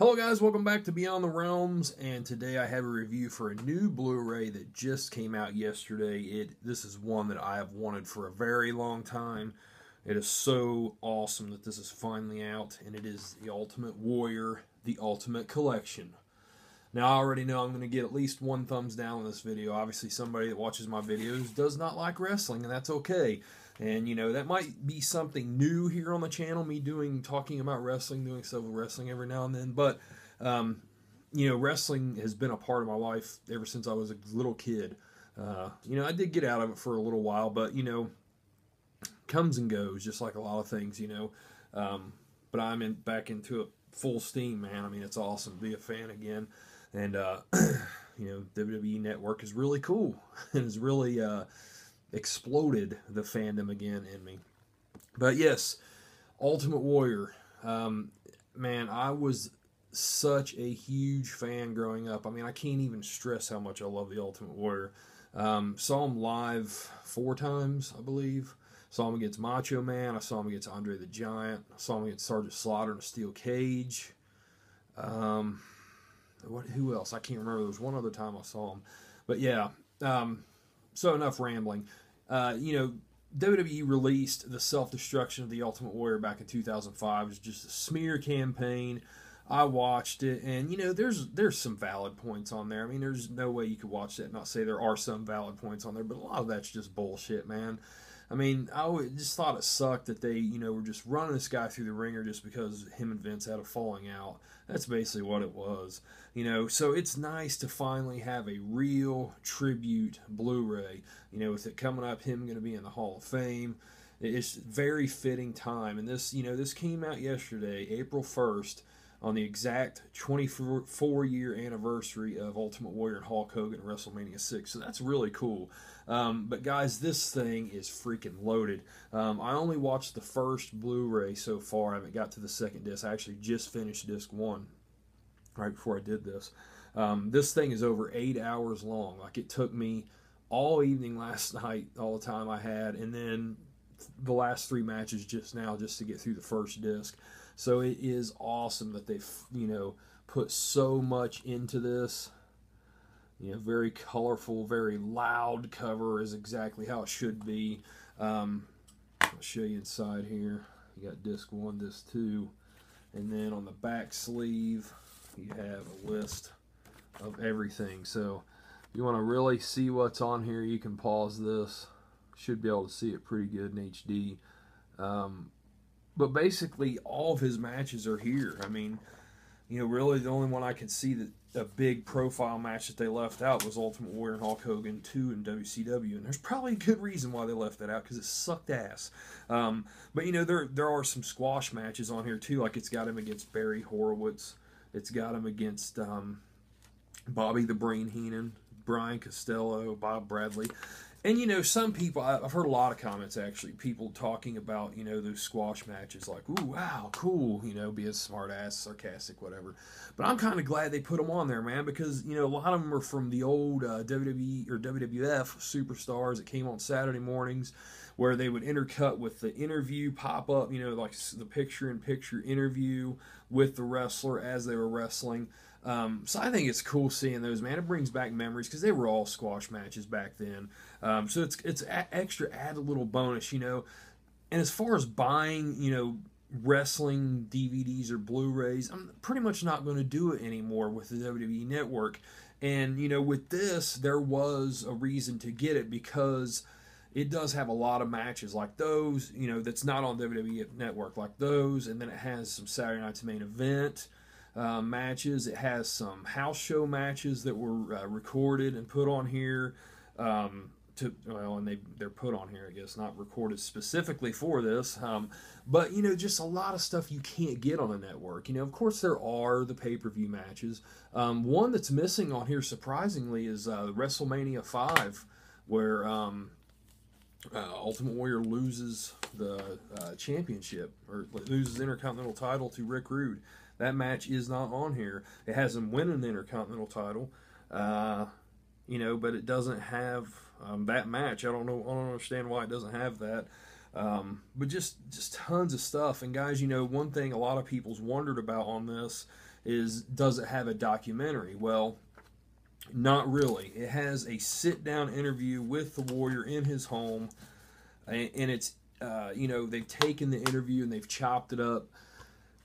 Hello guys, welcome back to Beyond the Realms, and today I have a review for a new Blu-ray that just came out yesterday. This is one that I have wanted for a very long time. It is so awesome that this is finally out, and it is The Ultimate Warrior, The Ultimate Collection. Now I already know I'm going to get at least one thumbs down on this video. Obviously somebody that watches my videos does not like wrestling, and that's okay. And, you know, that might be something new here on the channel, me talking about wrestling, doing stuff with wrestling every now and then. But, you know, wrestling has been a part of my life ever since I was a little kid. You know, I did get out of it for a little while, but, you know, comes and goes, just like a lot of things, you know. But I'm back into it full steam, man. I mean, it's awesome to be a fan again. And, you know, WWE Network is really cool. It has really exploded the fandom again in me. But yes, Ultimate Warrior. Man, I was such a huge fan growing up. I mean, I can't even stress how much I love the Ultimate Warrior. Saw him live 4 times, I believe. Saw him against Macho Man. I saw him against Andre the Giant. I saw him against Sergeant Slaughter in a steel cage. Who else? I can't remember. There was one other time I saw him. But yeah, so enough rambling. You know, WWE released the self-destruction of the Ultimate Warrior back in 2005. It was just a smear campaign. I watched it, and, you know, there's some valid points on there. I mean, there's no way you could watch that and not say there are some valid points on there, but a lot of that's just bullshit, man. I mean, just thought it sucked that they, you know, were just running this guy through the ringer just because him and Vince had a falling out. That's basically what it was. You know, so it's nice to finally have a real tribute Blu-ray. You know, with it coming up, him going to be in the Hall of Fame. It's very fitting time. And this, you know, this came out yesterday, April 1st, on the exact 24-year anniversary of Ultimate Warrior and Hulk Hogan at WrestleMania 6. So that's really cool. But guys, this thing is freaking loaded. I only watched the first Blu-ray so far. I haven't got to the second disc. I actually just finished disc 1 right before I did this. This thing is over 8 hours long. Like, it took me all evening last night, all the time I had, and then the last 3 matches just now, just to get through the first disc. So it is awesome that they've, you know, put so much into this. You know, very colorful, very loud cover is exactly how it should be. I'll show you inside here. You got disc 1, disc 2, and then on the back sleeve you have a list of everything. So if you want to really see what's on here, you can pause this. Should be able to see it pretty good in HD. But basically, all of his matches are here. I mean, you know, really the only one I can see that a big profile match that they left out was Ultimate Warrior and Hulk Hogan 2 in WCW. And there's probably a good reason why they left that out, because it sucked ass. But, you know, there are some squash matches on here, too. Like, it's got him against Barry Horowitz. It's got him against Bobby the Brain Heenan, Brian Costello, Bob Bradley. And, you know, some people, I've heard a lot of comments, actually, people talking about, you know, those squash matches, like, ooh, wow, cool, you know, being smart ass, sarcastic, whatever. But I'm kind of glad they put them on there, man, because, you know, a lot of them are from the old WWE or WWF superstars that came on Saturday mornings, where they would intercut with the interview pop up, you know, like the picture-in-picture interview with the wrestler as they were wrestling. So I think it's cool seeing those, man. It brings back memories, because they were all squash matches back then. So it's extra, add a little bonus, you know. And as far as buying, you know, wrestling DVDs or Blu-rays, I'm pretty much not going to do it anymore with the WWE Network. And, you know, with this, there was a reason to get it, because it does have a lot of matches like those, you know, that's not on WWE Network, like those. And then it has some Saturday Night's Main Event matches. It has some house show matches that were recorded and put on here. And they're put on here, I guess, not recorded specifically for this. But, you know, just a lot of stuff you can't get on the network. You know, of course, there are the pay-per-view matches. One that's missing on here, surprisingly, is WrestleMania 5, where Ultimate Warrior loses the championship, or loses the Intercontinental title to Rick Rude. That match is not on here. It has him winning the Intercontinental title, you know, but it doesn't have that match. I don't understand why it doesn't have that. But just tons of stuff. And guys, you know, one thing a lot of people's wondered about on this is, does it have a documentary? Well, not really. It has a sit-down interview with the Warrior in his home, and it's you know, they've taken the interview and they've chopped it up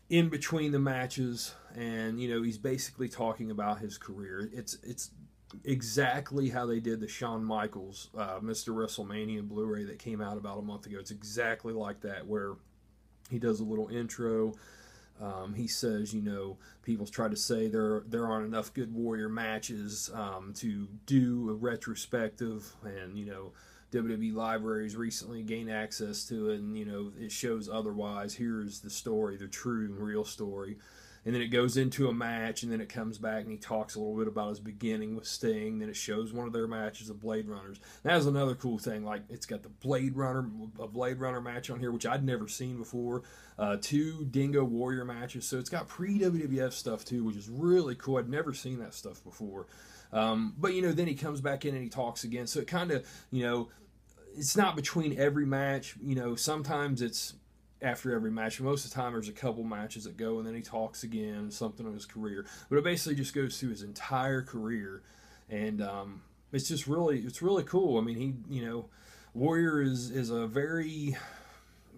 in between the matches, and you know, he's basically talking about his career. It's exactly how they did the Shawn Michaels Mr. WrestleMania Blu-ray that came out about a month ago. It's exactly like that, where he does a little intro. He says, you know, people's tried to say there aren't enough good Warrior matches to do a retrospective, and you know, WWE libraries recently gained access to it, and you know, it shows otherwise. Here's the story, the true and real story. And then it goes into a match, and then it comes back and he talks a little bit about his beginning with Sting. Then it shows one of their matches of Blade Runners. That was another cool thing. Like, it's got a Blade Runner match on here, which I'd never seen before. 2 Dingo Warrior matches. So it's got pre-WWF stuff too, which is really cool. I'd never seen that stuff before. But you know, then he comes back in and he talks again. So it kind of, you know, it's not between every match. You know, sometimes it's after every match. Most of the time there's a couple matches that go, and then he talks again, something of his career. But it basically just goes through his entire career, and it's just really cool. I mean, he, you know, Warrior is a very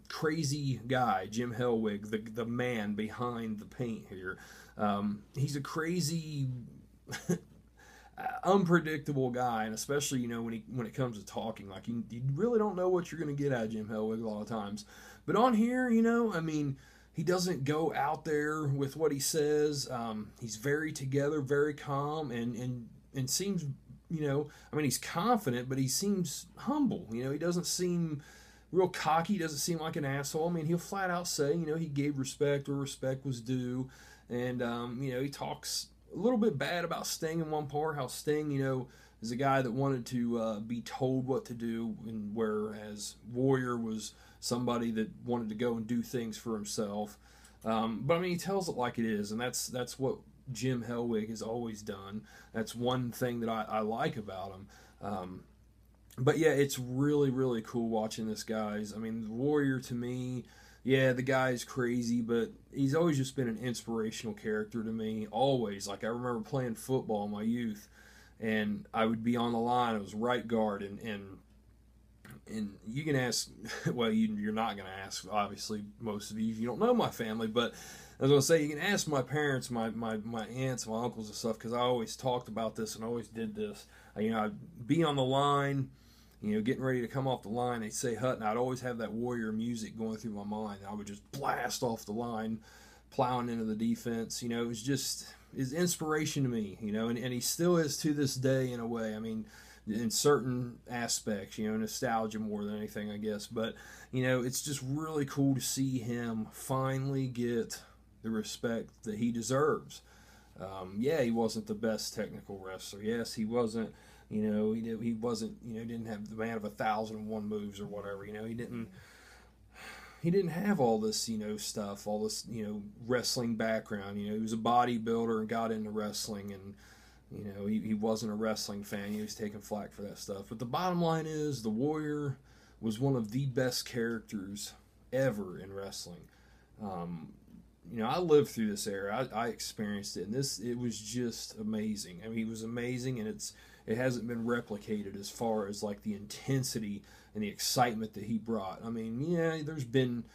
crazy guy. Jim Hellwig, the man behind the paint here. He's a crazy unpredictable guy, and especially, you know, when it comes to talking, like you really don't know what you're going to get out of Jim Hellwig a lot of times. But on here, you know, I mean, he doesn't go out there with what he says. He's very together, very calm, and seems, you know, I mean, he's confident, but he seems humble. You know, he doesn't seem real cocky. He doesn't seem like an asshole. I mean, he'll flat out say, you know, he gave respect where respect was due, and you know, he talks a little bit bad about Sting in one part, how Sting, you know, is a guy that wanted to be told what to do, and whereas Warrior was somebody that wanted to go and do things for himself. But I mean, he tells it like it is, and that's what Jim Hellwig has always done. That's one thing that I like about him. But yeah, it's really cool watching this, guys. I mean, the Warrior, to me, yeah, the guy's crazy, but he's always just been an inspirational character to me, always. Like, I remember playing football in my youth, and I would be on the line. It was right guard, and you can ask, well, you're not going to ask, obviously, most of you, if you don't know my family, but I was going to say, you can ask my parents, my aunts, my uncles and stuff, because I always talked about this and always did this. You know, I'd be on the line, you know, getting ready to come off the line. They'd say Hut, and I'd always have that Warrior music going through my mind. I would just blast off the line, plowing into the defense. You know, it was just his inspiration to me, you know, and he still is to this day in a way. I mean, in certain aspects, you know, nostalgia more than anything, I guess. But, you know, it's just really cool to see him finally get the respect that he deserves. Yeah, he wasn't the best technical wrestler. Yes, he wasn't, you know, he wasn't, you know, didn't have the man of 1,001 moves or whatever. You know, he didn't have all this, you know, stuff, all this, you know, wrestling background. You know, he was a bodybuilder and got into wrestling, and you know, he wasn't a wrestling fan. He was taking flack for that stuff. But the bottom line is, the Warrior was one of the best characters ever in wrestling. You know, I lived through this era. I experienced it, and it was just amazing. I mean, he was amazing, and it hasn't been replicated as far as like the intensity and the excitement that he brought. I mean, yeah, there's been,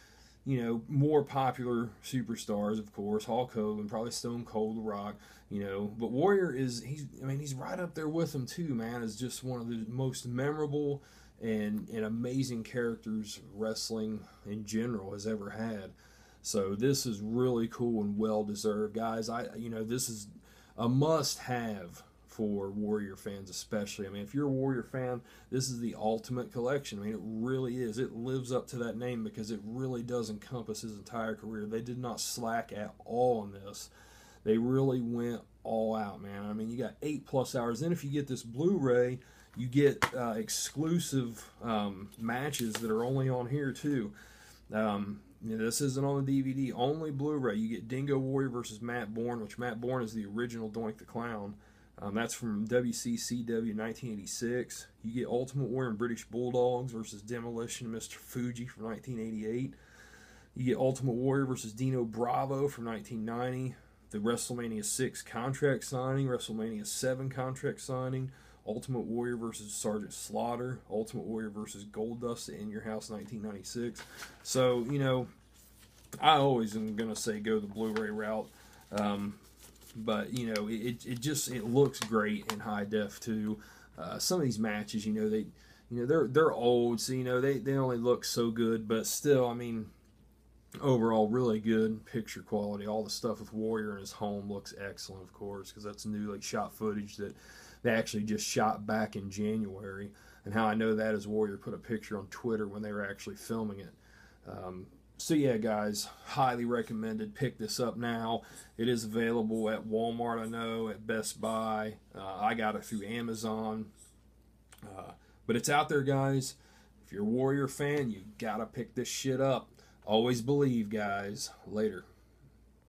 you know, more popular superstars, of course, Hulk Hogan, probably Stone Cold, The Rock, you know, but Warrior he's right up there with him too, man, as just one of the most memorable and amazing characters wrestling in general has ever had. So this is really cool and well deserved, guys. You know, this is a must-have for Warrior fans, especially. I mean, if you're a Warrior fan, this is the ultimate collection. I mean, it really is. It lives up to that name because it really does encompass his entire career. They did not slack at all on this. They really went all out, man. I mean, you got 8+ hours. Then if you get this Blu-ray, you get exclusive matches that are only on here too. You know, this isn't on the DVD, only Blu-ray. You get Dingo Warrior versus Matt Bourne, which Matt Bourne is the original Doink the Clown. That's from WCCW 1986. You get Ultimate Warrior and British Bulldogs versus Demolition and Mr. Fuji from 1988. You get Ultimate Warrior versus Dino Bravo from 1990. The WrestleMania 6 contract signing, WrestleMania 7 contract signing, Ultimate Warrior versus Sergeant Slaughter, Ultimate Warrior versus Goldust In Your House 1996. So, you know, I always am going to say go the Blu-ray route. But, you know, it looks great in high def too. Some of these matches, you know, they're old, so, you know, they only look so good, but still, I mean, overall really good picture quality. All the stuff with Warrior in his home looks excellent, of course, because that's new like shot footage that they actually just shot back in January. And how I know that is Warrior put a picture on Twitter when they were actually filming it. So yeah, guys, highly recommended. Pick this up now. It is available at Walmart, I know, at Best Buy. I got it through Amazon. But it's out there, guys. If you're a Warrior fan, you gotta pick this shit up. Always believe, guys. Later.